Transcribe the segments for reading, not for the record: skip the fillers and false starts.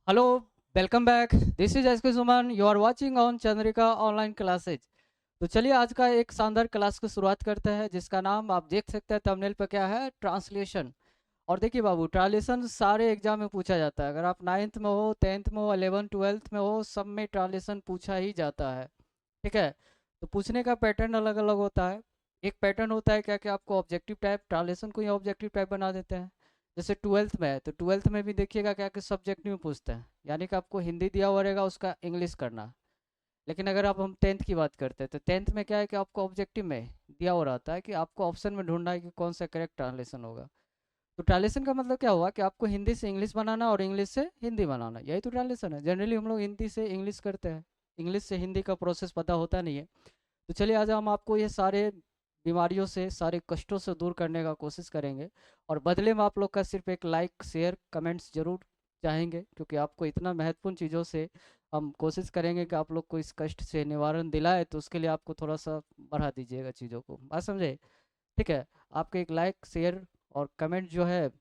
Hello, welcome back. This is S K Suman. You are watching on Chandrika online classes. तो चलिए आज का एक शानदार क्लास की शुरुआत करते हैं, जिसका नाम आप देख सकते हैं थंबनेल पर क्या है, ट्रांसलेशन। और देखिए बाबू, ट्रांसलेशन सारे एग्जाम में पूछा जाता है। अगर आप नाइन्थ में हो, टेंथ में हो, 11 ट्वेल्थ में हो, सब में ट्रांसलेशन पूछा ही जाता है। ठीक है। तो पूछने का पैटर्न अलग अलग होता है। एक पैटर्न होता है क्या कि आपको ऑब्जेक्टिव टाइप ट्रांसलेशन को ही ऑब्जेक्टिव टाइप बना देते हैं। जैसे ट्वेल्थ में है तो ट्वेल्थ में भी देखिएगा क्या कि सब्जेक्ट में पूछते हैं, यानी कि आपको हिंदी दिया हुआ रहेगा, उसका इंग्लिश करना। लेकिन अगर आप हम टेंथ की बात करते हैं तो टेंथ में क्या है कि आपको ऑब्जेक्टिव में दिया हुआ रहता है कि आपको ऑप्शन में ढूंढना है कि कौन सा करेक्ट ट्रांसलेशन होगा। तो ट्रांसलेशन का मतलब क्या हुआ कि आपको हिंदी से इंग्लिश बनाना और इंग्लिश से हिंदी बनाना, यही तो ट्रांसलेशन है। जनरली हम लोग हिंदी से इंग्लिश करते हैं, इंग्लिश से हिंदी का प्रोसेस पता होता नहीं है। तो चलिए आज हम आपको ये सारे बीमारियों से, सारे कष्टों से दूर करने का कोशिश करेंगे। और बदले में आप लोग का सिर्फ एक लाइक शेयर कमेंट्स जरूर चाहेंगे, क्योंकि आपको इतना महत्वपूर्ण चीज़ों से हम कोशिश करेंगे कि आप लोग को इस कष्ट से निवारण दिलाए, तो उसके लिए आपको थोड़ा सा बढ़ा दीजिएगा चीज़ों को, बात समझे। ठीक है। आपके एक लाइक शेयर और कमेंट जो है,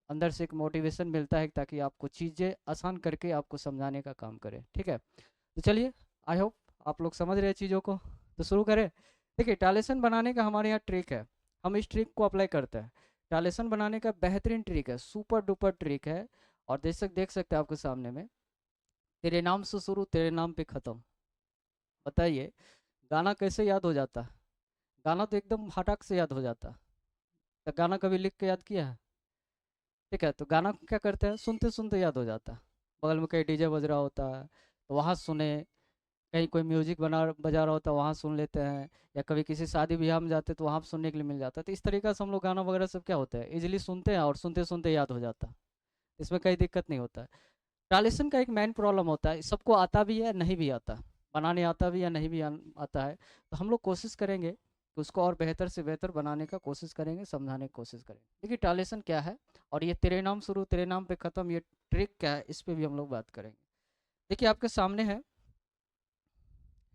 अंदर से एक मोटिवेशन मिलता है ताकि आपको चीज़ें आसान करके आपको समझाने का काम करें। ठीक है। तो चलिए, आई होप आप लोग समझ रहे हैं चीज़ों को। तो शुरू करें। देखिए, टालेसन बनाने का हमारे यहाँ ट्रिक है। हम इस ट्रिक को अप्लाई करते हैं। टालेसन बनाने का बेहतरीन ट्रिक है, सुपर डुपर ट्रिक है। और देख सकते हैं आपके सामने में, तेरे नाम से शुरू तेरे नाम पे ख़त्म। बताइए, गाना कैसे याद हो जाता है? गाना तो एकदम हटाक से याद हो जाता है। तो गाना कभी लिख के याद किया है? ठीक है। तो गाना को क्या करते हैं, सुनते सुनते याद हो जाता है। बगल में कहीं डीजे बज रहा होता है तो वहाँ सुने, कहीं कोई म्यूजिक बना बजा रहा होता है वहाँ सुन लेते हैं, या कभी किसी शादी ब्याह में जाते हैं तो वहाँ सुनने के लिए मिल जाता है। तो इस तरीके से हम लोग गाना वगैरह सब क्या होता है, इजीली सुनते हैं और सुनते सुनते याद हो जाता है। इसमें कोई दिक्कत नहीं होता है। ट्रांसलेशन का एक मेन प्रॉब्लम होता है, सबको आता भी है नहीं भी आता, बनाने आता भी या नहीं भी आता है। तो हम लोग कोशिश करेंगे कि उसको और बेहतर से बेहतर बनाने का कोशिश करेंगे, समझाने की कोशिश करेंगे। देखिए ट्रांसलेशन क्या है, और ये तेरे नाम शुरू तेरे नाम पे ख़त्म, ये ट्रिक क्या है, इस पे भी हम लोग बात करेंगे। देखिए आपके सामने है,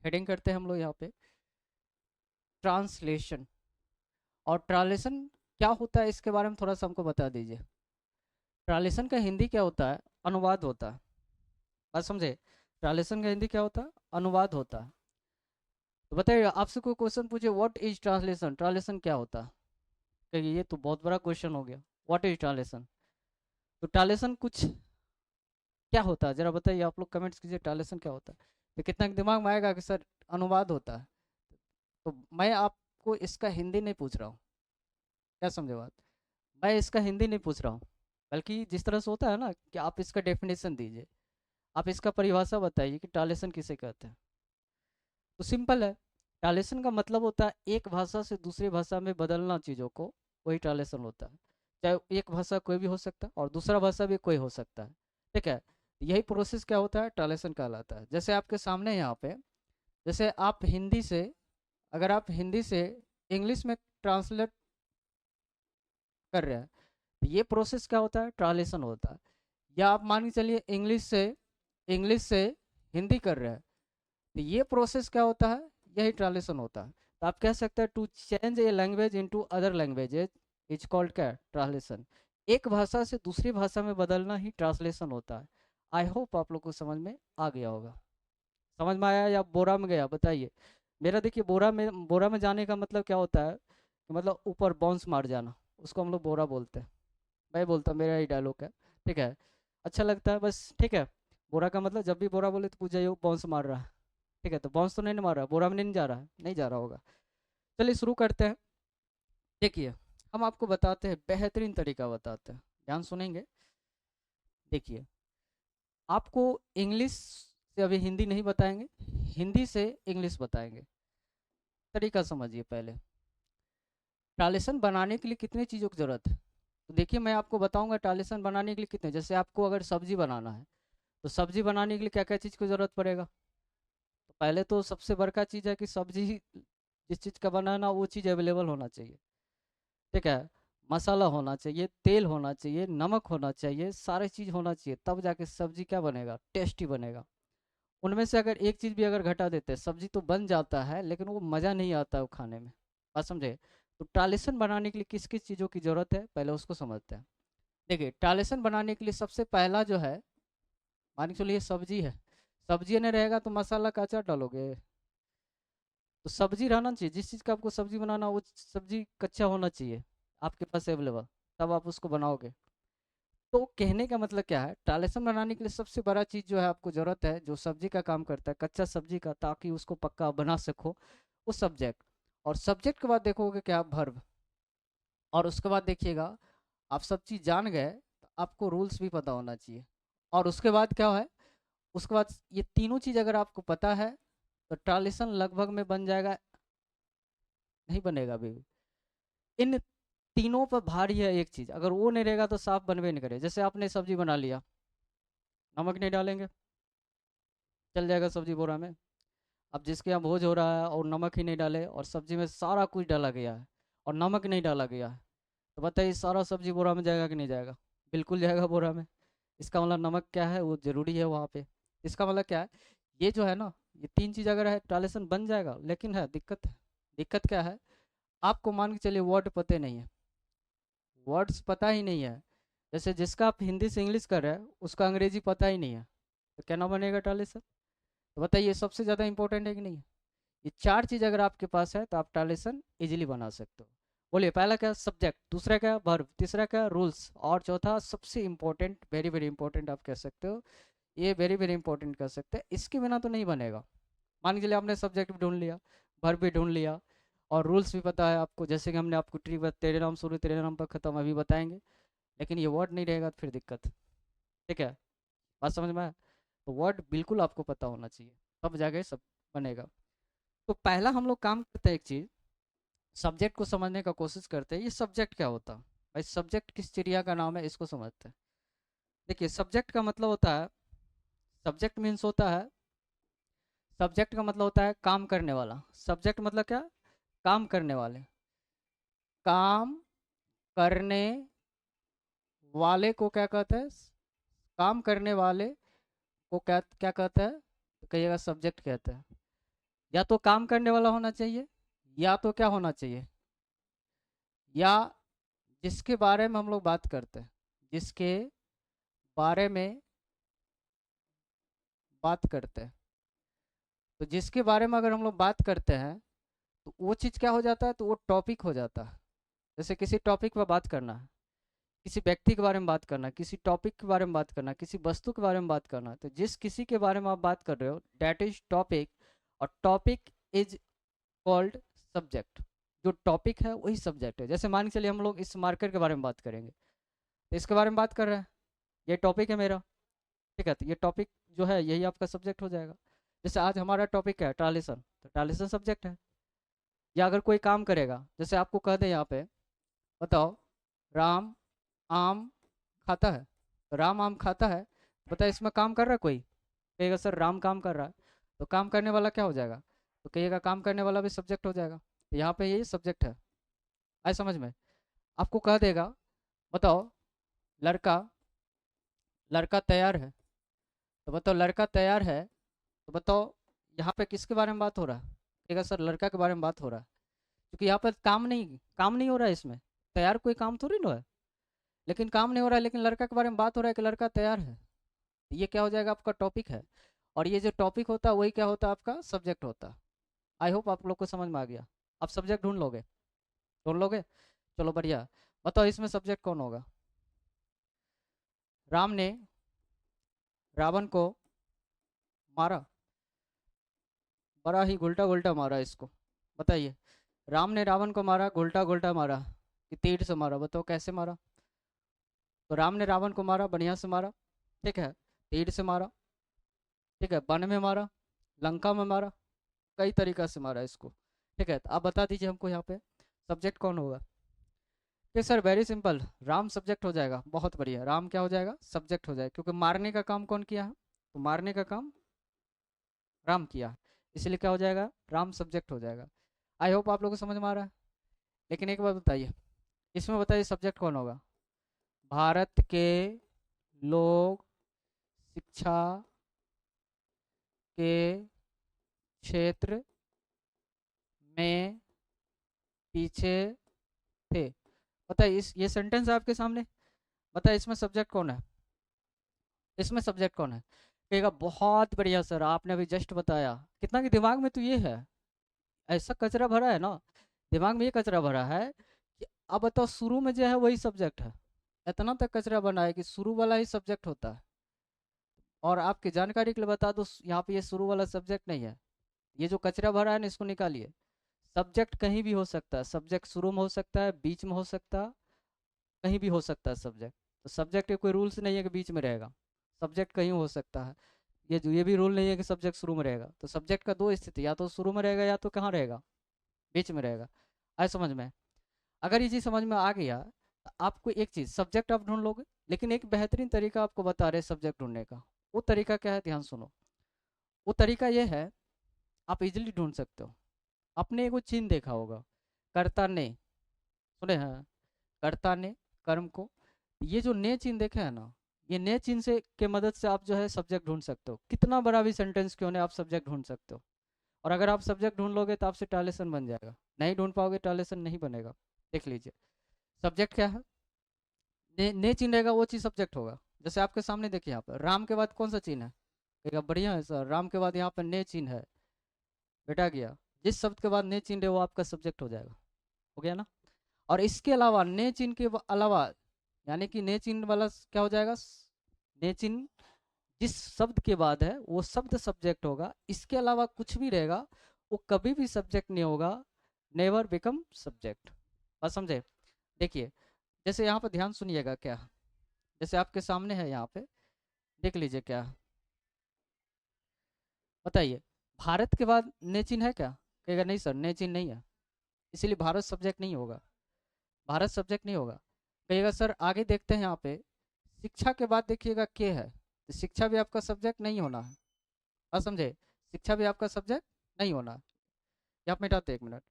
हेडिंग करते हैं हम लोग यहाँ पे, ट्रांसलेशन। और ट्रांसलेशन क्या होता है इसके बारे में थोड़ा सा हमको बता दीजिए। ट्रांसलेशन का हिंदी क्या होता है? अनुवाद होता है। बात समझे। ट्रांसलेशन का हिंदी क्या होता है? अनुवाद होता है। तो बताइए, आपसे कोई क्वेश्चन पूछे व्हाट इज ट्रांसलेशन, ट्रांसलेशन क्या होता है, कहिए ये तो बहुत बड़ा क्वेश्चन हो गया। What is translation? तो ट्रांसलेशन कुछ क्या होता है, जरा बताइए, आप लोग कमेंट्स कीजिए, ट्रांसलेशन क्या होता है। तो कितना दिमाग में आएगा कि सर अनुवाद होता है। तो मैं आपको इसका हिंदी नहीं पूछ रहा हूँ, क्या समझे बात। मैं इसका हिंदी नहीं पूछ रहा हूँ, बल्कि जिस तरह से होता है ना कि आप इसका डेफिनेशन दीजिए, आप इसका परिभाषा बताइए कि ट्रांसलेशन किसे कहते हैं। तो सिंपल है, ट्रांसलेशन का मतलब होता है एक भाषा से दूसरी भाषा में बदलना चीज़ों को, वही ट्रांसलेशन होता है। चाहे एक भाषा कोई भी हो सकता है और दूसरा भाषा भी कोई हो सकता है। ठीक है। यही प्रोसेस क्या होता है, ट्रांसलेशन कहलाता है। जैसे आपके सामने यहाँ पे, जैसे आप हिंदी से, अगर आप हिंदी से इंग्लिश में ट्रांसलेट कर रहे हैं, तो ये प्रोसेस क्या होता है, ट्रांसलेशन होता है। या आप मान के चलिए इंग्लिश से हिंदी कर रहे हैं, तो ये प्रोसेस क्या होता है, यही ट्रांसलेशन होता है। तो आप कह सकते हैं to change a language into other languages is called क्या, ट्रांसलेशन। एक भाषा से दूसरी भाषा में बदलना ही ट्रांसलेशन होता है। आई होप आप लोग को समझ में आ गया होगा। समझ में आया या बोरा में गया, बताइए। मेरा देखिए, बोरा में जाने का मतलब क्या होता है कि मतलब ऊपर बाउंस मार जाना, उसको हम लोग बोरा बोलते हैं। मैं बोलता हूँ, मेरा ही डायलॉग है। ठीक है। अच्छा लगता है बस, ठीक है। बोरा का मतलब जब भी बोरा बोले तो पूछ जाइए वो बाउंस मार रहा है। ठीक है। तो बाउंस तो नहीं ना मार रहा, बोरा में नहीं जा रहा है, नहीं जा रहा होगा। चलिए शुरू करते हैं। देखिए, हम आपको बताते हैं, बेहतरीन तरीका बताते हैं, ध्यान सुनेंगे। देखिए, आपको इंग्लिश से अभी हिंदी नहीं बताएंगे, हिंदी से इंग्लिश बताएंगे। तरीका समझिए पहले। ट्रांसलेशन बनाने के लिए कितनी चीज़ों की ज़रूरत है, तो देखिए मैं आपको बताऊंगा ट्रांसलेशन बनाने के लिए कितने। जैसे आपको अगर सब्जी बनाना है, तो सब्जी बनाने के लिए क्या क्या चीज़ की ज़रूरत पड़ेगा। तो पहले तो सबसे बड़का चीज़ है कि सब्जी जिस चीज़ का बनाना वो चीज़ अवेलेबल होना चाहिए। ठीक है। मसाला होना चाहिए, तेल होना चाहिए, नमक होना चाहिए, सारी चीज़ होना चाहिए, तब जाके सब्जी क्या बनेगा, टेस्टी बनेगा। उनमें से अगर एक चीज़ भी अगर घटा देते हैं, सब्जी तो बन जाता है लेकिन वो मज़ा नहीं आता है वो खाने में। बात समझे। तो ट्रांसलेशन बनाने के लिए किस किस चीज़ों की ज़रूरत है, पहले उसको समझते हैं। देखिए, ट्रांसलेशन बनाने के लिए सबसे पहला जो है, मान के चलिए सब्जी है, सब्जी नहीं रहेगा तो मसाला का अचार डालोगे? तो सब्जी रहना चाहिए, जिस चीज़ का आपको सब्जी बनाना हो, वो सब्जी कच्चा होना चाहिए आपके पास अवेलेबल, तब आप उसको बनाओगे। तो कहने का मतलब क्या है, टालेसन बनाने के लिए सबसे बड़ा चीज़ जो है आपको ज़रूरत है, जो सब्जी का काम करता है, कच्चा सब्जी का, ताकि उसको पक्का बना सको, वो सब्जेक्ट। और सब्जेक्ट के बाद देखोगे क्या, वर्ब। और उसके बाद देखिएगा, आप सब चीज़ जान गए तो आपको रूल्स भी पता होना चाहिए। और उसके बाद क्या है, उसके बाद ये तीनों चीज़ अगर आपको पता है तो ट्रांसलेशन लगभग में बन जाएगा। नहीं बनेगा अभी भी। इन तीनों पर भारी है एक चीज़, अगर वो नहीं रहेगा तो साफ बनवे नहीं करे। जैसे आपने सब्जी बना लिया, नमक नहीं डालेंगे, चल जाएगा सब्जी बोरा में। अब जिसके यहाँ भोज हो रहा है और नमक ही नहीं डाले, और सब्जी में सारा कुछ डाला गया है और नमक नहीं डाला गया है, तो बताइए सारा सब्जी बोरा में जाएगा कि नहीं जाएगा? बिल्कुल जाएगा बोरा में। इसका मतलब नमक क्या है, वो जरूरी है वहाँ पे। इसका मतलब क्या है, ये जो है ना, ये तीन चीज़ अगर है ट्रांसलेशन बन जाएगा। लेकिन है दिक्कत, है दिक्कत क्या है, आपको मान के चलिए वर्ड पते नहीं है, वर्ड्स पता ही नहीं है। जैसे जिसका आप हिंदी से इंग्लिश कर रहे हैं उसका अंग्रेजी पता ही नहीं है, तो क्या ना बनेगा ट्रांसलेशन? तो बताइए सबसे ज़्यादा इंपॉर्टेंट है कि नहीं? ये चार चीज़ अगर आपके पास है तो आप ट्रांसलेशन इजीली बना सकते हो। बोलिए, पहला क्या, सब्जेक्ट, दूसरा क्या, वर्ब, तीसरा क्या, रूल्स, और चौथा सबसे इंपॉर्टेंट, वेरी वेरी इंपॉर्टेंट आप कह सकते हो, ये वेरी वेरी इंपॉर्टेंट कर सकते हैं, इसके बिना तो नहीं बनेगा। मान के चलिए आपने सब्जेक्ट भी ढूंढ लिया, वर्ब भी ढूंढ लिया, और रूल्स भी पता है आपको, जैसे कि हमने आपको ट्री तेरे नाम शुरू तेरे नाम पर खत्म अभी बताएंगे। लेकिन ये वर्ड नहीं रहेगा तो फिर दिक्कत। ठीक है, बात समझ में आया? तो वर्ड बिल्कुल आपको पता होना चाहिए, तब जाके सब बनेगा। तो पहला हम लोग काम करते हैं एक चीज़, सब्जेक्ट को समझने का कोशिश करते हैं। ये सब्जेक्ट क्या होता है भाई, सब्जेक्ट किस चिड़िया का नाम है, इसको समझते हैं। देखिए सब्जेक्ट का मतलब होता है, सब्जेक्ट मीन्स होता है, सब्जेक्ट का मतलब होता है काम करने वाला। सब्जेक्ट मतलब क्या, काम करने वाले, काम करने वाले को क्या कहते हैं, काम करने वाले को क्या क्या कहते हैं, तो कहिएगा सब्जेक्ट कहते हैं। या तो काम करने वाला होना चाहिए, या तो क्या होना चाहिए, या जिसके बारे में हम लोग बात करते हैं, जिसके बारे में बात करते हैं। तो जिसके बारे में अगर हम लोग बात करते हैं तो वो चीज़ क्या हो जाता है, तो वो टॉपिक हो जाता है। जैसे किसी टॉपिक पर बात करना है, किसी व्यक्ति के बारे में बात करना, किसी टॉपिक के बारे में बात करना, किसी वस्तु के बारे में बात करना, तो जिस किसी के बारे में आप बात कर रहे हो डैट इज टॉपिक। और टॉपिक इज कॉल्ड सब्जेक्ट। जो टॉपिक है वही सब्जेक्ट है। जैसे मान के चलिए हम लोग इस मार्कर के बारे में बात करेंगे, तो इसके बारे में बात कर रहे हैं, ये टॉपिक है मेरा। ठीक है, तो ये टॉपिक जो है यही आपका सब्जेक्ट हो जाएगा। जैसे आज हमारा टॉपिक है ट्रांसलेशन, तो ट्रांसलेशन सब्जेक्ट है। या अगर कोई काम करेगा, जैसे आपको कह दे यहाँ पे, बताओ राम आम खाता है, तो राम आम खाता है, बताइए इसमें काम कर रहा है कोई? कहेगा सर राम काम कर रहा है, तो काम करने वाला क्या हो जाएगा, तो कहिएगा काम करने वाला भी सब्जेक्ट हो जाएगा। तो यहाँ पे यही सब्जेक्ट है। आए समझ में? आपको कह देगा, बताओ लड़का, लड़का तैयार है, तो बताओ लड़का तैयार है, तो बताओ यहाँ पे किसके बारे में बात हो रहा है? कहेगा सर लड़का के बारे में बात हो रहा है, क्योंकि यहाँ पर काम नहीं हो रहा है इसमें। तैयार कोई काम थोड़ी ना है, लेकिन काम नहीं हो रहा है, लेकिन लड़का के बारे में बात हो रहा है कि लड़का तैयार है। ये क्या हो जाएगा, आपका टॉपिक है। और ये जो टॉपिक होता है वही क्या होता है, आपका सब्जेक्ट होता है। आई होप आप लोग को समझ में आ गया। आप सब्जेक्ट ढूंढ लोगे, ढूंढ लोगे, चलो बढ़िया। बताओ इसमें सब्जेक्ट कौन होगा? राम ने रावण को मारा, बड़ा ही उल्टा उल्टा मारा इसको। बताइए, राम ने रावण को मारा, उल्टा उल्टा मारा कि तीर से मारा? बताओ कैसे मारा। तो राम ने रावण को मारा, बढ़िया से मारा, ठीक है, तीर से मारा, ठीक है, वन में मारा, लंका में मारा, कई तरीका से मारा इसको। ठीक है, तो आप बता दीजिए हमको यहाँ पे सब्जेक्ट कौन होगा? ठीक sir, very simple, Ram subject हो जाएगा। बहुत बढ़िया, राम क्या हो जाएगा, सब्जेक्ट हो जाएगा, क्योंकि मारने का काम कौन किया है, तो मारने का काम राम किया, इसलिए क्या हो जाएगा, राम सब्जेक्ट हो जाएगा। आई होप आप लोगों को समझ में आ रहा है। लेकिन एक बात बताइए, इसमें बताइए सब्जेक्ट कौन होगा? भारत के लोग शिक्षा के क्षेत्र में पीछे थे। बताइए इस ये सेंटेंस आपके सामने, बताइए इसमें सब्जेक्ट कौन है, इसमें सब्जेक्ट कौन है? कहेगा बहुत बढ़िया सर, आपने अभी जस्ट बताया। कितना कि दिमाग में तो ये है, ऐसा कचरा भरा है ना, दिमाग में ये कचरा भरा है कि अब बताओ शुरू में जो है वही सब्जेक्ट है। इतना तक कचरा बना है कि शुरू वाला ही सब्जेक्ट होता है। और आपकी जानकारी के लिए बता दो, यहाँ पे ये शुरू वाला सब्जेक्ट नहीं है। ये जो कचरा भरा है ना, इसको निकालिए। सब्जेक्ट कहीं भी हो सकता है, सब्जेक्ट शुरू में हो सकता है, बीच में हो सकता है, कहीं भी हो सकता है सब्जेक्ट। तो सब्जेक्ट के कोई रूल्स नहीं है कि बीच में रहेगा, सब्जेक्ट कहीं हो सकता है। ये भी रूल नहीं है कि सब्जेक्ट शुरू में रहेगा। तो सब्जेक्ट का दो स्थिति, या तो शुरू में रहेगा या तो कहाँ रहेगा, बीच में रहेगा। आए समझ में? अगर ये चीज़ समझ में आ गया तो आपको एक चीज़, सब्जेक्ट आप ढूंढ लोगे, लेकिन एक बेहतरीन तरीका आपको बता रहे सब्जेक्ट ढूंढने का। वो तरीका क्या है, ध्यान सुनो। वो तरीका ये है, आप इजीली ढूंढ सकते हो। आपने एगो चिन्ह देखा होगा, कर्ता ने, सुने हैं, कर्ता ने, कर्म को। ये जो ने चिन्ह देखे है ना, ये ने चिन्ह से के मदद से आप जो है सब्जेक्ट ढूंढ सकते हो। कितना बड़ा भी सेंटेंस क्यों नहीं, आप सब्जेक्ट ढूंढ सकते हो। और अगर आप सब्जेक्ट ढूंढ लोगे तो आपसे ट्रांसलेशन बन जाएगा। नहीं ढूंढ पाओगे, ट्रांसलेशन नहीं बनेगा। देख लीजिए सब्जेक्ट क्या है। ने चिन्ह रहेगा वो चीज़ सब्जेक्ट होगा। जैसे आपके सामने देखिए, यहाँ पर राम के बाद कौन सा चिन्ह है? कहेगा बढ़िया है सर, राम के बाद यहाँ पर ने चिन्ह है। बेटा गया, जिस शब्द के बाद ने चिन्ह है वो आपका सब्जेक्ट हो जाएगा। हो गया ना? और इसके अलावा ने चिन्ह के अलावा, यानी कि ने चिन्ह वाला क्या हो जाएगा, ने चिन्ह जिस शब्द के बाद है वो शब्द सब्जेक्ट होगा। इसके अलावा कुछ भी रहेगा वो कभी भी सब्जेक्ट नहीं होगा, नेवर बिकम सब्जेक्ट। बात समझे? देखिए, जैसे यहाँ पर ध्यान सुनिएगा क्या, जैसे आपके सामने है यहाँ पे, देख लीजिए क्या है। बताइए, भारत के बाद ने चिन्ह है क्या? कहेगा नहीं सर, ने चिन्ह नहीं है, इसीलिए भारत सब्जेक्ट नहीं होगा। भारत सब्जेक्ट नहीं होगा। कहिएगा सर आगे देखते हैं यहाँ पे, शिक्षा के बाद देखिएगा के है, तो शिक्षा भी आपका सब्जेक्ट नहीं होना है। आप समझे? शिक्षा भी आपका सब्जेक्ट नहीं होना है। ये आप मिटाते 1 मिनट।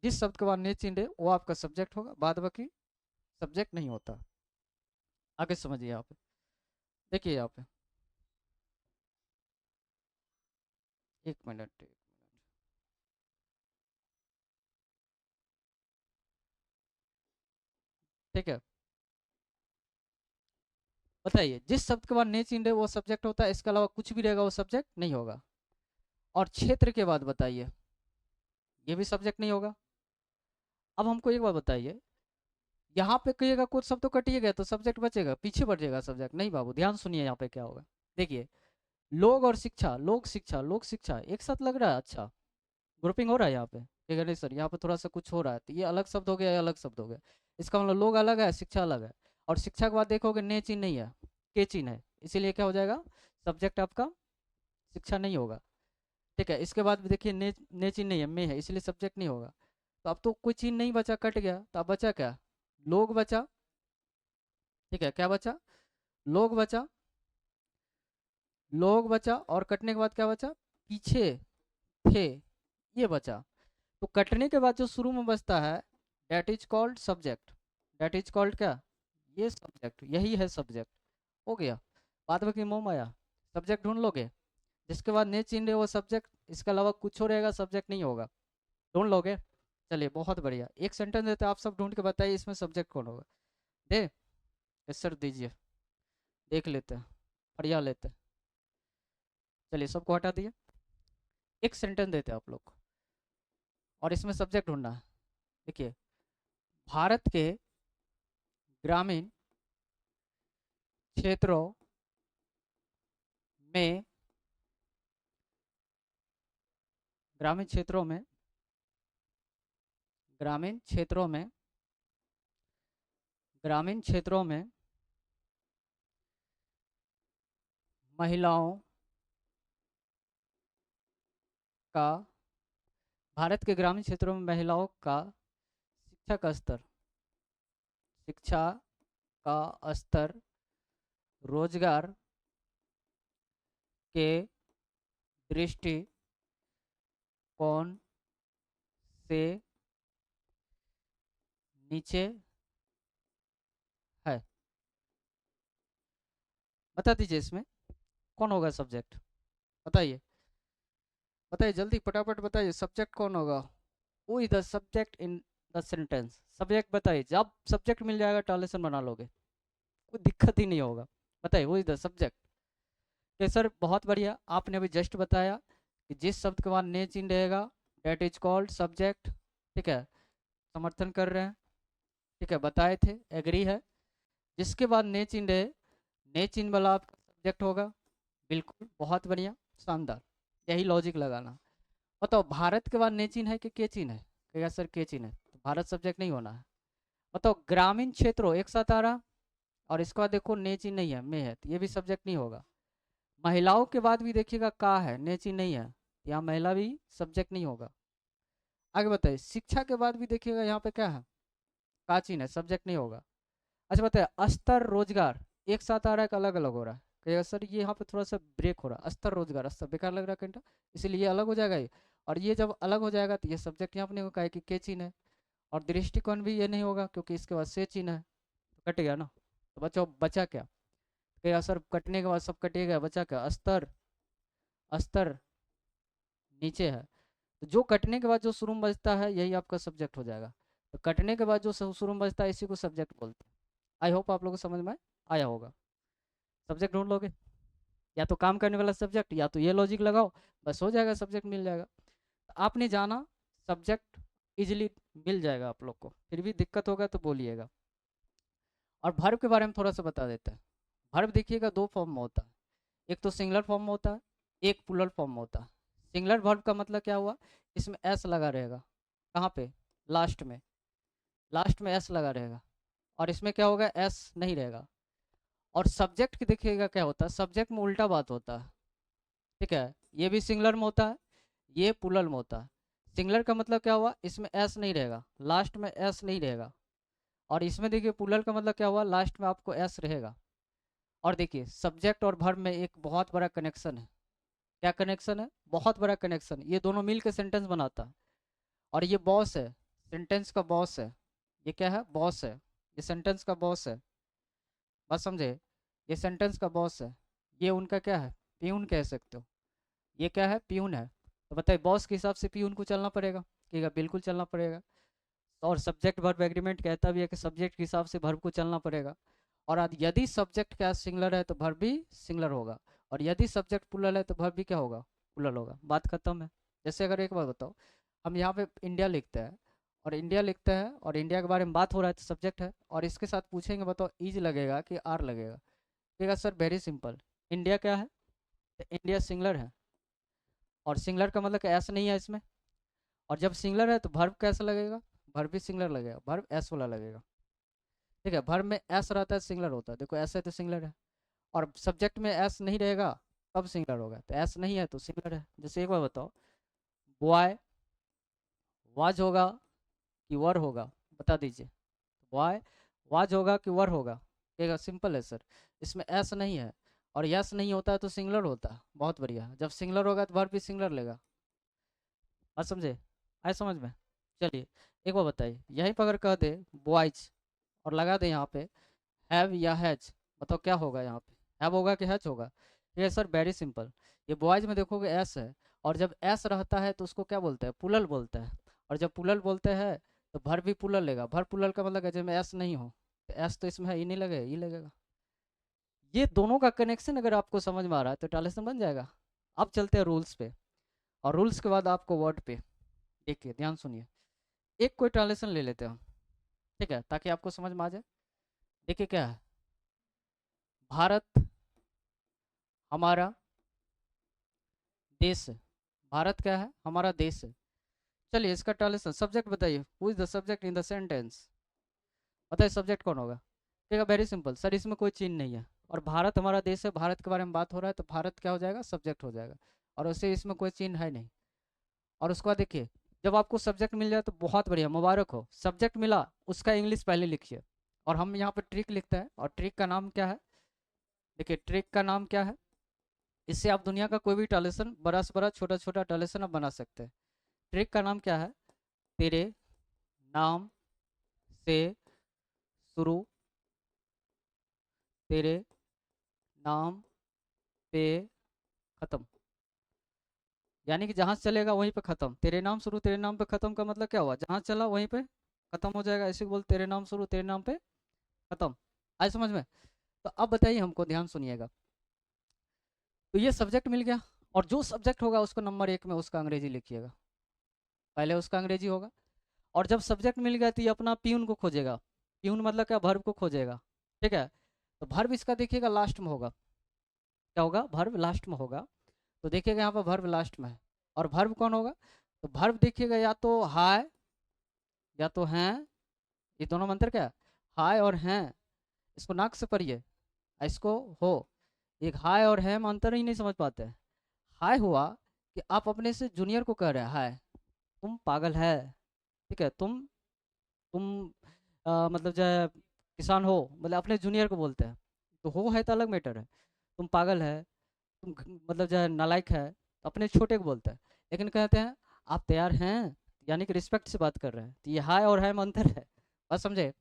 जिस शब्द के बाद ने चिन्ह है वो आपका सब्जेक्ट होगा, बाद बाकी सब्जेक्ट नहीं होता। आगे समझिए यहाँ पे, देखिए यहाँ पे, 1 मिनट। ठीक है, बताइए, जिस शब्द के बाद ने चिन्ह है वो सब्जेक्ट होता है, इसके अलावा कुछ भी रहेगा वो सब्जेक्ट नहीं होगा। और क्षेत्र के बाद बताइए, ये भी सब्जेक्ट नहीं होगा। अब हमको एक बात बताइए, यहाँ पे कहिएगा कुछ शब्द तो कटिए गया तो सब्जेक्ट बचेगा, पीछे बढ़ जाएगा सब्जेक्ट। नहीं बाबू, ध्यान सुनिए यहाँ पे क्या होगा। देखिए, लोग और शिक्षा, लोग शिक्षा, लोग शिक्षा एक साथ लग रहा है। अच्छा, ग्रुपिंग हो रहा है यहाँ पे। कहेगा नहीं सर, यहाँ पे थोड़ा सा कुछ हो रहा है, तो ये अलग शब्द हो गया, ये अलग शब्द हो गया। इसका मतलब लोग अलग है, शिक्षा अलग है। और शिक्षा के बाद देखोगे ने चिन्ह नहीं है, के चिन्ह है, इसीलिए क्या हो जाएगा, सब्जेक्ट आपका शिक्षा नहीं होगा। ठीक है, इसके बाद भी देखिए ने चिन्ह नहीं है, में है, इसलिए सब्जेक्ट नहीं होगा। तो अब तो कोई चिन्ह नहीं बचा, कट गया, तो अब बचा क्या, लोग बचा। ठीक है, क्या बचा, लोग बचा, लोग बचा। और कटने के बाद क्या बचा, पीछे थे, ये बचा। तो कटने के बाद जो शुरू में बचता है, that is called subject. That is called क्या, ये सब्जेक्ट, यही है सब्जेक्ट। हो गया, बाद में कि मोम आया। सब्जेक्ट ढूंढ लोगे, जिसके बाद ने चिन्ह है वो सब्जेक्ट, इसके अलावा कुछ हो रहेगा सब्जेक्ट नहीं होगा। ढूंढ लोगे? चलिए बहुत बढ़िया, एक सेंटेंस देते हैं, आप सब ढूंढ के बताइए इसमें सब्जेक्ट कौन होगा। दे, सर दीजिए, देख लेते हैं, बढ़िया लेते हैं। चलिए सबको हटा दिए, एक सेंटेंस देते हैं आप लोग को, और इसमें सब्जेक्ट ढूंढना है। देखिए, भारत के ग्रामीण क्षेत्रों में, ग्रामीण क्षेत्रों में, ग्रामीण क्षेत्रों में, ग्रामीण क्षेत्रों में महिलाओं का, भारत के ग्रामीण क्षेत्रों में महिलाओं का शिक्षा का स्तर, शिक्षा का स्तर रोजगार के दृष्टिकोण से नीचे है। बता दीजिए इसमें कौन होगा सब्जेक्ट, बताइए, बताइए जल्दी फटाफट बताइए, सब्जेक्ट कौन होगा। Who is the subject in the sentence, subject बताइए, जब सब्जेक्ट मिल जाएगा ट्रांसलेशन बना लोगे, कोई दिक्कत ही नहीं होगा। बताइए हु इज द सब्जेक्ट। कि सर बहुत बढ़िया, आपने अभी जस्ट बताया कि जिस शब्द के बाद ने चिन्ह रहेगा डेट इज कॉल्ड सब्जेक्ट। ठीक है, समर्थन कर रहे हैं। ठीक है, बताए थे, एग्री है। जिसके बाद ने चिन्ह रहे, ने चिन्ह वाला आपका सब्जेक्ट होगा। बिल्कुल, बहुत बढ़िया, शानदार, यही लॉजिक लगाना। बताओ, भारत के बाद ने चिन्ह है कि के चिन्ह है? कहेगा सर के चिन्ह है, तो भारत सब्जेक्ट नहीं होना है। बताओ, ग्रामीण क्षेत्रों एक साथ आ रहा, और इसके बाद देखो ने चिन्ह नहीं है, में है, तो ये भी सब्जेक्ट नहीं होगा। महिलाओं के बाद भी देखिएगा का है, ने चिन्ह नहीं है, यहाँ महिला भी सब्जेक्ट नहीं होगा। आगे बताइए, शिक्षा के बाद भी देखिएगा यहाँ पे क्या है, का चिन्ह है, सब्जेक्ट नहीं होगा। अच्छा बताइए, स्तर रोजगार एक साथ आ रहा है कि अलग अलग हो रहा है? कहिएगा सर ये यहाँ पे थोड़ा सा ब्रेक हो रहा है, स्तर रोजगार, स्तर बेकार लग रहा है घंटा, इसीलिए ये अलग हो जाएगा ये। और ये जब अलग हो जाएगा तो ये सब्जेक्ट यहाँ पे नहीं होगा, कि के चिन्ह है। और दृष्टिकोण भी ये नहीं होगा, क्योंकि इसके बाद से चिन्ह है, तो कट गया ना। तो बच्चों बचा क्या? कहिएगा सर कटने के बाद सब कटिएगा, बचा क्या? स्तर, स्तर नीचे है, तो जो कटने के बाद जो शुरू में बचता है यही आपका सब्जेक्ट हो जाएगा। तो कटने के बाद जो शुरू में बचता है इसी को सब्जेक्ट बोलते हैं। आई होप आप लोगों को समझ में आया होगा। सब्जेक्ट ढूंढ लोगे, या तो काम करने वाला सब्जेक्ट, या तो ये लॉजिक लगाओ, बस हो जाएगा, सब्जेक्ट मिल जाएगा। तो आपने जाना, सब्जेक्ट इजिली मिल जाएगा आप लोग को, फिर भी दिक्कत होगा तो बोलिएगा। और वर्ब के बारे में थोड़ा सा बता देते हैं। वर्ब देखिएगा दो फॉर्म में होता है, एक तो सिंगुलर फॉर्म में होता है, एक प्लूरल फॉर्म में होता है। सिंगुलर वर्ब का मतलब क्या हुआ, इसमें एस लगा रहेगा, कहाँ पे? लास्ट में, लास्ट में एस लगा रहेगा। और इसमें क्या होगा, एस नहीं रहेगा। और सब्जेक्ट की देखिएगा क्या होता है, सब्जेक्ट में उल्टा बात होता है। ठीक है, ये भी सिंगुलर में होता है, ये प्लूरल में होता है। सिंगुलर का मतलब क्या हुआ, इसमें एस नहीं रहेगा, लास्ट में एस नहीं रहेगा। और इसमें देखिए प्लूरल का मतलब क्या हुआ, लास्ट में आपको एस रहेगा। और देखिए सब्जेक्ट और वर्ब में एक बहुत बड़ा कनेक्शन है। क्या कनेक्शन है? बहुत बड़ा कनेक्शन, ये दोनों मिल के सेंटेंस बनाता है। और ये बॉस है, सेंटेंस का बॉस है। ये क्या है? बॉस है, ये सेंटेंस का बॉस है। बात समझे? ये सेंटेंस का बॉस है, ये उनका क्या है, प्यून कह सकते हो। ये क्या है? प्यून है। तो बताइए, बॉस के हिसाब से प्यून को चलना पड़ेगा, कहेगा बिल्कुल चलना पड़ेगा। और सब्जेक्ट वर्ब एग्रीमेंट कहता भी है कि सब्जेक्ट के हिसाब से वर्ब को चलना पड़ेगा। और यदि सब्जेक्ट क्या सिंगुलर है तो वर्ब भी सिंगुलर होगा, और यदि सब्जेक्ट प्लूरल है तो वर्ब भी क्या होगा, प्लूरल होगा। बात खत्म है। जैसे अगर एक बार बताओ, हम यहाँ पे इंडिया लिखते हैं, और इंडिया लिखते हैं, और इंडिया के बारे में बात हो रहा है तो सब्जेक्ट है, और इसके साथ पूछेंगे बताओ इज लगेगा कि आर लगेगा? कहेगा सर वेरी सिंपल, इंडिया क्या है, तो इंडिया सिंगुलर है, और सिंगुलर का मतलब कि एस नहीं है इसमें। और जब सिंगुलर है तो वर्ब कैसा लगेगा, वर्ब भी सिंगुलर लगेगा, वर्ब एस वाला लगेगा। ठीक है, वर्ब में एस रहता है सिंगुलर होता है, देखो एस है तो सिंगुलर है। और सब्जेक्ट में एस नहीं रहेगा तब सिंगुलर होगा, तो एस नहीं है तो सिंगुलर है। जैसे एक बार बताओ, बॉय वाज होगा कि वर होगा, बता दीजिए। बॉय वाज होगा कि वर होगा? कहेगा सिंपल है सर, इसमें एस नहीं है, और यस नहीं होता है तो सिंगुलर होता है। बहुत बढ़िया, जब सिंगुलर होगा तो वर्ब भी सिंगुलर लेगा। बात समझे? आए समझ में? चलिए, एक बार बताइए, यहीं पर अगर कह दे बॉयज और लगा दे यहाँ पे हैव या हैज, बताओ क्या होगा यहाँ पे, हैव होगा कि हैज होगा? ये सर वेरी सिंपल, ये बॉयज में देखोगे एस है, और जब एस रहता है तो उसको क्या बोलते हैं, पुलल बोलते हैं। और जब पुलल बोलते हैं तो भर भी पुलल लेगा, भर पुलल का मतलब है जब एस नहीं हो, तो एस तो इसमें है, ई नहीं लगेगा, ई लगेगा। ये दोनों का कनेक्शन अगर आपको समझ में आ रहा है तो ट्रांसलेशन बन जाएगा। अब चलते हैं रूल्स पे, और रूल्स के बाद आपको वर्ड पे। देखिए ध्यान सुनिए, एक कोई ट्रांसलेशन ले लेते हैं हम, ठीक है, ताकि आपको समझ में आ जाए। देखिए क्या है, भारत हमारा देश है। भारत क्या है? हमारा देश है। चलिए इसका ट्रांसलेशन, सब्जेक्ट बताइए, who is the subject in the sentence? बताइए सब्जेक्ट कौन होगा? ठीक है, वेरी सिंपल सर, इसमें कोई चिन्ह नहीं है, और भारत हमारा देश है, भारत के बारे में बात हो रहा है, तो भारत क्या हो जाएगा, सब्जेक्ट हो जाएगा। और वैसे इसमें कोई चिन्ह है नहीं। और उसके बाद देखिए, जब आपको सब्जेक्ट मिल जाए तो बहुत बढ़िया, मुबारक हो, सब्जेक्ट मिला, उसका इंग्लिश पहले लिखिए। और हम यहाँ पर ट्रिक लिखते हैं, और ट्रिक का नाम क्या है? देखिए ट्रिक का नाम क्या है, इससे आप दुनिया का कोई भी ट्रांसलेशन, बड़ा से बड़ा छोटा छोटा ट्रांसलेशन आप बना सकते हैं। ट्रिक का नाम क्या है? तेरे नाम से शुरू, तेरे नाम पे खत्म। यानी कि जहाँ से चलेगा वहीं पे खत्म, तेरे नाम शुरू तेरे नाम पे खत्म का मतलब क्या हुआ, जहाँ चला वहीं पे खत्म हो जाएगा, ऐसे बोल, तेरे नाम शुरू तेरे नाम पे खत्म। आज समझ में? तो अब बताइए हमको, ध्यान सुनिएगा। तो ये सब्जेक्ट मिल गया, और जो सब्जेक्ट होगा उसको नंबर 1 में उसका अंग्रेजी लिखिएगा, पहले उसका अंग्रेजी होगा। और जब सब्जेक्ट मिल गया तो ये अपना प्यून को खोजेगा। प्यून मतलब क्या, वर्ब को खोजेगा, ठीक है। तो वर्ब इसका देखिएगा लास्ट में होगा, क्या होगा, वर्ब लास्ट में होगा। तो देखिएगा यहाँ पर वर्ब लास्ट में है, और वर्ब कौन होगा, तो वर्ब देखिएगा या तो हाय या तो हैं, ये दोनों में अंतर क्या है, हाय और हैं, इसको नाक से पढ़िए, इसको हो। एक हाय और है में अंतर ही नहीं समझ पाते हैं। हाय हुआ कि आप अपने से जूनियर को कह रहे हैं हाय, तुम पागल है, ठीक है, तुम मतलब जो है किसान हो, मतलब अपने जूनियर को बोलते हैं। तो हो है तो अलग मैटर है, तुम पागल है, मतलब जो है नालायक है, तो अपने छोटे को बोलते हैं। लेकिन कहते हैं आप तैयार हैं, यानी कि रिस्पेक्ट से बात कर रहे हैं, तो ये हाय और है में अंतर है, बात समझे।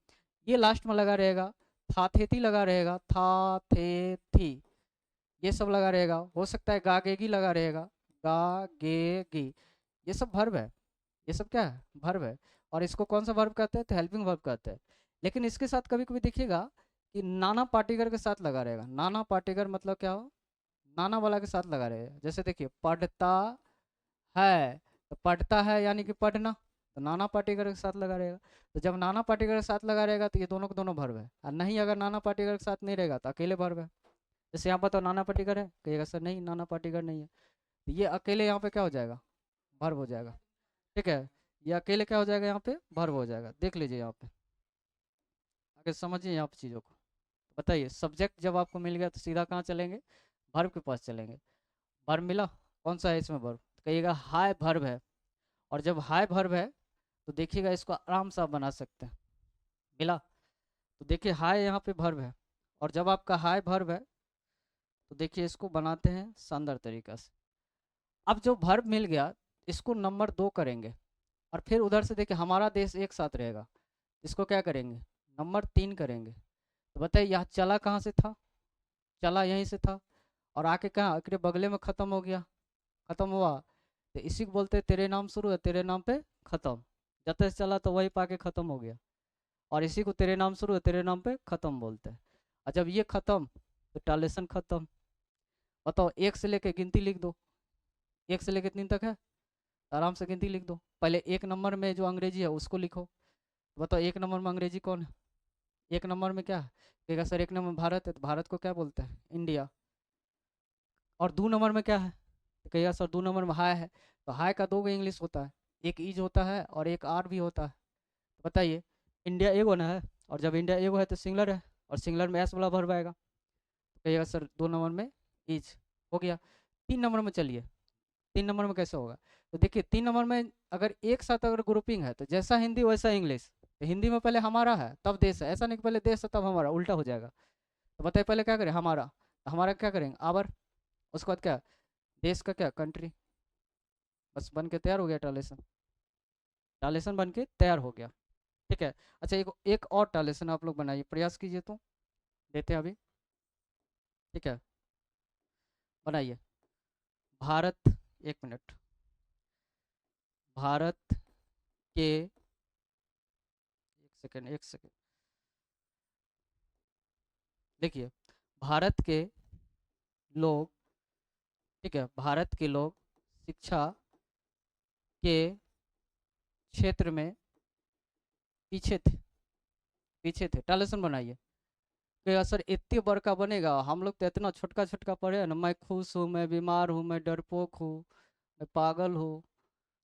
ये लास्ट में लगा रहेगा, था थे थी लगा रहेगा, था थे थी, ये सब लगा रहेगा। हो सकता है गागेगी लगा रहेगा, गागेगी, ये सब वर्ब है, ये सब क्या है, वर्ब है। और इसको कौन सा वर्ब कहते हैं, तो हेल्पिंग वर्ब कहते हैं। लेकिन इसके साथ कभी कभी देखिएगा कि नाना पाटेकर के साथ लगा रहेगा। नाना पाटेकर मतलब क्या हो, नाना वाला के साथ लगा रहेगा। जैसे देखिए पढ़ता है, तो पढ़ता है यानी कि पढ़ना, तो नाना पाटेकर के साथ लगा रहेगा। तो जब नाना पाटेकर के साथ लगा रहेगा तो ये दोनों के दोनों वर्ब है, और नहीं अगर नाना पाटेकर के साथ नहीं रहेगा तो अकेले वर्ब है। जैसे यहाँ पर तो नाना पाटेकर है, कहिएगा सर नहीं नाना पाटेकर नहीं है, तो ये अकेले यहाँ पे क्या हो जाएगा, वर्ब हो जाएगा, ठीक है। ये अकेले क्या हो जाएगा, यहाँ पे वर्ब हो जाएगा। देख लीजिए यहाँ पे, आगे समझिए यहाँ पे चीज़ों को। बताइए सब्जेक्ट जब आपको मिल गया तो सीधा कहाँ चलेंगे, वर्ब के पास चलेंगे। वर्ब मिला, कौन सा है इसमें वर्ब, तो कहिएगा हाय वर्ब है। और जब हाय वर्ब है तो देखिएगा इसको आराम से आप बना सकते हैं। मिला, तो देखिए हाय यहाँ पे वर्ब है, और जब आपका हाय वर्ब है तो देखिए इसको बनाते हैं शानदार तरीका से। अब जो वर्ब मिल गया इसको नंबर 2 करेंगे, और फिर उधर से देखिए हमारा देश एक साथ रहेगा, इसको क्या करेंगे, नंबर 3 करेंगे। तो बताइए यहाँ चला कहाँ से था, चला यहीं से था, और आके कहाँ अकरे बगले में ख़त्म हो गया, ख़त्म हुआ। तो इसी को बोलते हैं तेरे नाम शुरू है तेरे नाम पे ख़त्म, जैसे से चला तो वही पाके ख़त्म हो गया। और इसी को तेरे नाम शुरू है तेरे नाम पे ख़त्म बोलते हैं। और जब ये ख़त्म तो टालेसन ख़त्म। बताओ एक से लेके गिनती लिख दो, एक से लेके 3 तक है, आराम से गिनती लिख दो। पहले एक नंबर में जो अंग्रेजी है उसको लिखो। बताओ एक नंबर में अंग्रेजी कौन है, एक नंबर में क्या है, कहेगा सर एक नंबर में भारत है, तो भारत को क्या बोलते हैं, इंडिया। और 2 नंबर में क्या है, तो कहेगा सर 2 नंबर में हाय है, तो हाय का 2 इंग्लिश होता है, एक ईज होता है और एक आर भी होता है। तो बताइए इंडिया एगो ना है, और जब इंडिया एगो है तो सिंगलर है, और सिंगलर में एस वाला वर्ब आएगा। तो कहिएगा सर 2 नंबर में ईज हो गया। 3 नंबर में चलिए, 3 नंबर में कैसे होगा, तो देखिए 3 नंबर में अगर एक साथ अगर ग्रुपिंग है तो जैसा हिंदी वैसा इंग्लिश। तो हिंदी में पहले हमारा है तब देश है, ऐसा नहीं कि पहले देश है तब हमारा, उल्टा हो जाएगा। तो बताइए पहले क्या करें, हमारा, तो हमारा क्या करेंगे आवर, उसके बाद क्या, देश का क्या, कंट्री। बस बन के तैयार हो गया टालेसन, टालेसन बन के तैयार हो गया, ठीक है। अच्छा एक एक और टालेसन आप लोग बनाइए, प्रयास कीजिए तो, देते हैं अभी, ठीक है, बनाइए। भारत, 1 मिनट, भारत के, 1 सेकेंड 1 सेकेंड, देखिए भारत के लोग, ठीक है, भारत के लोग शिक्षा के क्षेत्र में पीछे थे, पीछे थे, टालेसन बनाइए। कि असर इतने बड़का बनेगा, हम लोग तो इतना छोटका छोटका पढ़े हैं ना, मैं खुश हूँ, मैं बीमार हूँ, मैं डरपोक हूँ, मैं पागल हूँ,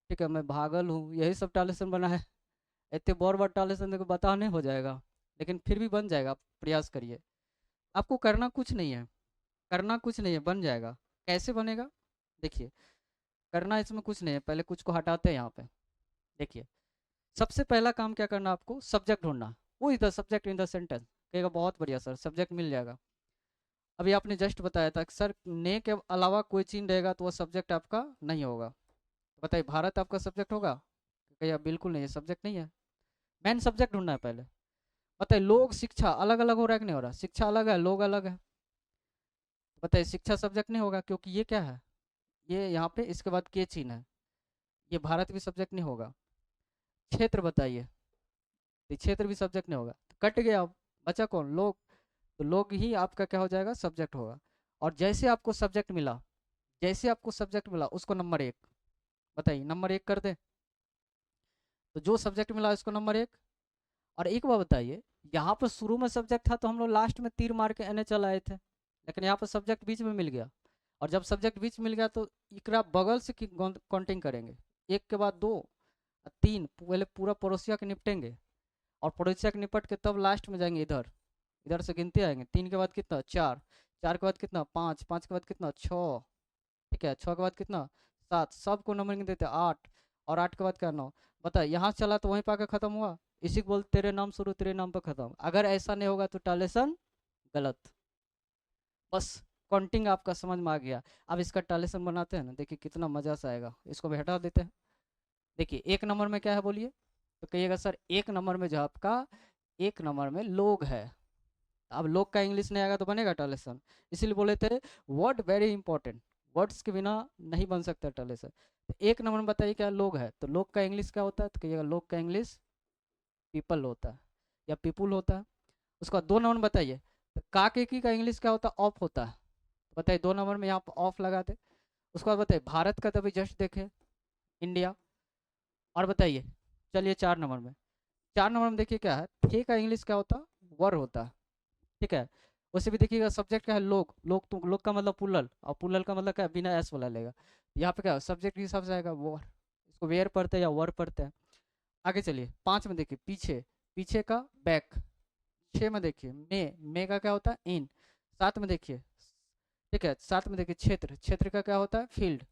ठीक है, मैं भागल हूँ, यही सब टालेसन बना है। इतने बड़ बड़ टालेसन देखो बता नहीं हो जाएगा, लेकिन फिर भी बन जाएगा, आप प्रयास करिए। आपको करना कुछ नहीं है, करना कुछ नहीं है, बन जाएगा। कैसे बनेगा, देखिए, करना इसमें कुछ नहीं है, पहले कुछ को हटाते हैं यहाँ पे। देखिए सबसे पहला काम क्या करना, आपको सब्जेक्ट ढूंढना। वो is the subject in the sentence, कहेगा बहुत बढ़िया सर सब्जेक्ट मिल जाएगा। अभी आपने जस्ट बताया था कि सर ने के अलावा कोई चीज रहेगा तो वो सब्जेक्ट आपका नहीं होगा। तो बताइए भारत आपका सब्जेक्ट होगा, कहिए बिल्कुल नहीं है, सब्जेक्ट नहीं है। मेन सब्जेक्ट ढूंढना है पहले। बताइए लोग शिक्षा अलग अलग हो रहा है कि नहीं हो रहा, शिक्षा अलग है लोग अलग है। बताइए शिक्षा सब्जेक्ट नहीं होगा क्योंकि ये क्या है, ये यहाँ पे इसके बाद के चिन्ह है, ये भारत भी सब्जेक्ट नहीं होगा। क्षेत्र बताइए, तो क्षेत्र भी सब्जेक्ट नहीं होगा, तो कट गया। अब बचा कौन, लोग, तो लोग ही आपका क्या हो जाएगा, सब्जेक्ट होगा। और जैसे आपको सब्जेक्ट मिला, जैसे आपको सब्जेक्ट मिला उसको नंबर 1, बताइए नंबर 1 कर दे। तो जो सब्जेक्ट मिला उसको नंबर 1। और एक बार बताइए, यहाँ पर शुरू में सब्जेक्ट था तो हम लोग लास्ट में तीर मार के एन चल आए थे, लेकिन यहाँ पर सब्जेक्ट बीच में मिल गया। और जब सब्जेक्ट बीच मिल गया तो इकरा बगल से काउंटिंग करेंगे, एक के बाद 2 3, पहले पूरा पड़ोसिया के निपटेंगे, और पड़ोसिया के निपट के तब लास्ट में जाएंगे इधर, इधर से गिनते आएंगे। 3 के बाद कितना 4, 4 के बाद कितना 5, 5 के बाद कितना 6, ठीक है 6 के बाद कितना 7, सबको नंबरिंग देते 8, और 8 के बाद क्या 9। बता यहाँ चला तो वहीं पाकर खत्म हुआ, इसी को बोलते तेरे नाम शुरू तेरे नाम पर खत्म। अगर ऐसा नहीं होगा तो टालेसन गलत। बस काउंटिंग आपका समझ में आ गया। अब इसका टालेसन बनाते हैं ना, देखिए कितना मजा सा आएगा। इसको भी हटा देते हैं। देखिए 1 नंबर में क्या है बोलिए, तो कहिएगा सर 1 नंबर में जो आपका 1 नंबर में लोग है। अब लोग का इंग्लिश नहीं आएगा तो बनेगा टालेसन, इसीलिए बोले थे वर्ड वेरी इंपॉर्टेंट, वर्ड्स के बिना नहीं बन सकता टालेसन। तो 1 नंबर में बताइए क्या लोग है, तो लोग का इंग्लिश क्या होता है, तो कहिएगा लोग का इंग्लिश पीपल होता है या पीपुल होता है। उसका 2 नंबर में बताइए, तो काके की का इंग्लिश क्या होता है, ऑफ होता है। तो बताइए 2 नंबर में यहाँ पर ऑफ लगा दे। उसके बाद बताइए भारत का तभी जस्ट देखे इंडिया। और बताइए चलिए 4 नंबर में, 4 नंबर में देखिए क्या है, थे का इंग्लिश क्या होता है, वर होता है, ठीक है। उसे भी देखिएगा सब्जेक्ट क्या है, लोग, लोग तो लोग का मतलब पुल्लल, और पुल्लल का मतलब क्या है, बिना एस वाला लेगा। यहाँ पे क्या सब्जेक्ट के हिसाब से आएगा वर, इसको वेयर पढ़ते हैं या वर पढ़ते हैं। आगे चलिए 5 में देखिए पीछे, पीछे का बैक। 6 में देखिए मे का क्या होता है इन। 7 में देखिए, ठीक है 7 में देखिए क्षेत्र, क्षेत्र का क्या होता है फील्ड,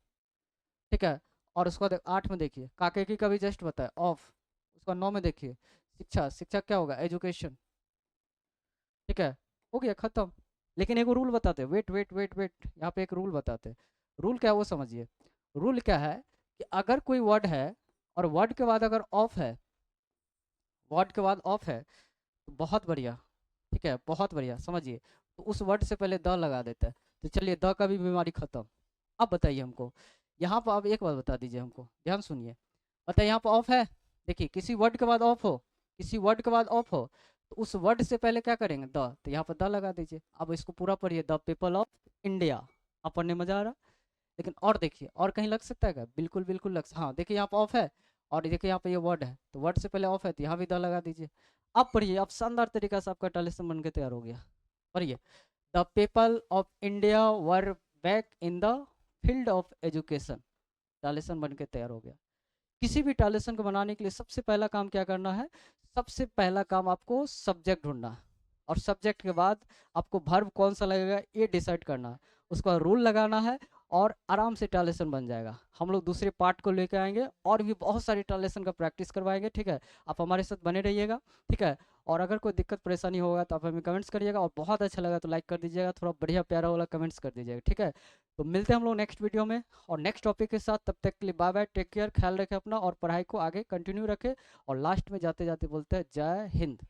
ठीक है। और उसके बाद 8 में देखिए काके की कभी जस्ट बताया ऑफ। उसका 9 में देखिए शिक्षा, शिक्षा क्या होगा एजुकेशन, ठीक है। हो गया खत्म। लेकिन एक रूल बताते, वेट वेट वेट वेट, यहाँ पे एक रूल बताते। रूल क्या है वो समझिए। रूल क्या है कि अगर कोई वर्ड है और वर्ड के बाद अगर ऑफ है, वर्ड के बाद ऑफ है तो बहुत बढ़िया, ठीक है बहुत बढ़िया समझिए। तो उस वर्ड से पहले द लगा देता है, तो चलिए द का भी बीमारी खत्म। अब बताइए हमको यहाँ पर, अब एक बात बता दीजिए हमको, ध्यान सुनिए। बताइए यहाँ पर ऑफ है, देखिए किसी वर्ड के बाद ऑफ हो, किसी वर्ड के बाद ऑफ हो, तो उस वर्ड से पहले क्या करेंगे द, तो यहाँ पर द लगा दीजिए। अब इसको पूरा पढ़िए, द पीपल ऑफ इंडिया। अब पढ़ने मजा आ रहा। लेकिन और देखिए और कहीं लग सकता है क्या, बिल्कुल बिल्कुल लग, हाँ देखिए यहाँ पर ऑफ है, और देखिए यहाँ पे ये वर्ड है, तो वर्ड से पहले ऑफ है तो यहाँ भी द लगा दीजिए। अब पढ़िए, अब शानदार तरीका से आपका टालिस्मन बन के तैयार हो गया। पढ़िए, the people of India were back in the field of education. टालिसन बन के तैयार हो गया। किसी भी टालेसन को बनाने के लिए सबसे पहला काम क्या करना है, सबसे पहला काम आपको सब्जेक्ट ढूंढना है, और सब्जेक्ट के बाद आपको वर्ब कौन सा लगेगा ये डिसाइड करना है, उसका रूल लगाना है, और आराम से टालेसन बन जाएगा। हम लोग दूसरे पार्ट को लेकर आएंगे और भी बहुत सारी टालेसन का प्रैक्टिस करवाएंगे, ठीक है। आप हमारे साथ बने रहिएगा, ठीक है। और अगर कोई दिक्कत परेशानी होगा तो आप हमें कमेंट्स करिएगा, और बहुत अच्छा लगा तो लाइक कर दीजिएगा, थोड़ा बढ़िया प्यारा वाला कमेंट्स कर दीजिएगा, ठीक है। तो मिलते हैं हम लोग नेक्स्ट वीडियो में और नेक्स्ट टॉपिक के साथ। तब तक के लिए बाय बाय, टेक केयर, ख्याल रखें अपना और पढ़ाई को आगे कंटिन्यू रखें। और लास्ट में जाते जाते बोलते हैं जय हिंद।